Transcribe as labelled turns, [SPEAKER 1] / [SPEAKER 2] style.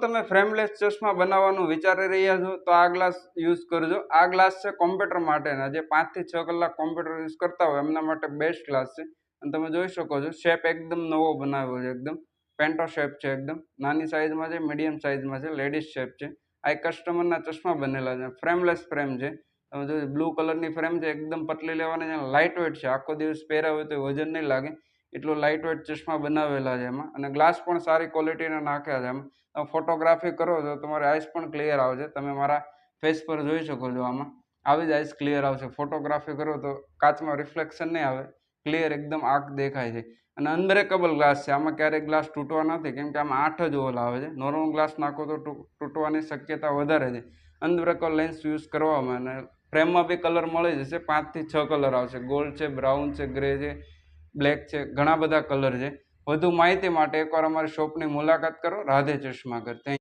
[SPEAKER 1] તમે ફ્રેમલેસ ચશ્મા બનાવવાનું વિચારી રહ્યા છો તો આ ગ્લાસ યુઝ કરજો। આ ગ્લાસ છે કોમ્પ્યુટર માટેના, જે 5 થી 6 કલાક કોમ્પ્યુટર યુઝ કરતા હોય એમના માટે બેસ્ટ ગ્લાસ છે। અને તમે જોઈ શકો છો શેપ એકદમ નવો બનાવ્યો છે, એકદમ પેન્ટો શેપ છે, એકદમ નાની સાઇઝમાં છે, મીડિયમ સાઇઝમાં છે, લેડીઝ શેપ છે। આ એક કસ્ટમરના ચશ્મા બનેલા છે, ફ્રેમલેસ ફ્રેમ છે। તમે જો બ્લુ કલરની ફ્રેમ છે, એકદમ પતલી લેવાની છે, લાઇટ વેટ છે, આખો દિવસ પહેર્યા હોય તો વજન નહીં લાગે એટલું લાઇટ વેટ ચશ્મા બનાવેલા છે એમાં। અને ગ્લાસ પણ સારી ક્વોલિટીના નાખ્યા છે એમાં। તમે ફોટોગ્રાફી કરો છો તમારી આઈસ પણ ક્લિયર આવશે। તમે મારા ફેસ પર જોઈ શકો છો, આમાં આવી જ આઈસ ક્લિયર આવશે। ફોટોગ્રાફી કરો તો કાચમાં રિફ્લેક્શન નહીં આવે, ક્લિયર એકદમ આંખ દેખાય છે। અને અનબ્રેકેબલ ગ્લાસ છે, આમાં ક્યારેય ગ્લાસ તૂટવા નથી, કેમ કે આમાં 8 જ હોલ આવે છે। નોર્મલ ગ્લાસ નાખો તો તૂટવાની શક્યતા વધારે છે। અનબ્રેકેબલ લેન્સ યુઝ કરવામાં, અને ફ્રેમમાં બી કલર મળી જશે, 5 થી 6 કલર આવશે, ગોલ્ડ છે, બ્રાઉન છે, ગ્રે છે, બ્લેક છે, ઘણા બધા કલર છે। વધુ માહિતી માટે એકવાર અમારી શોપની મુલાકાત કરો। રાધે ચશ્મા ઘર। થેન્ક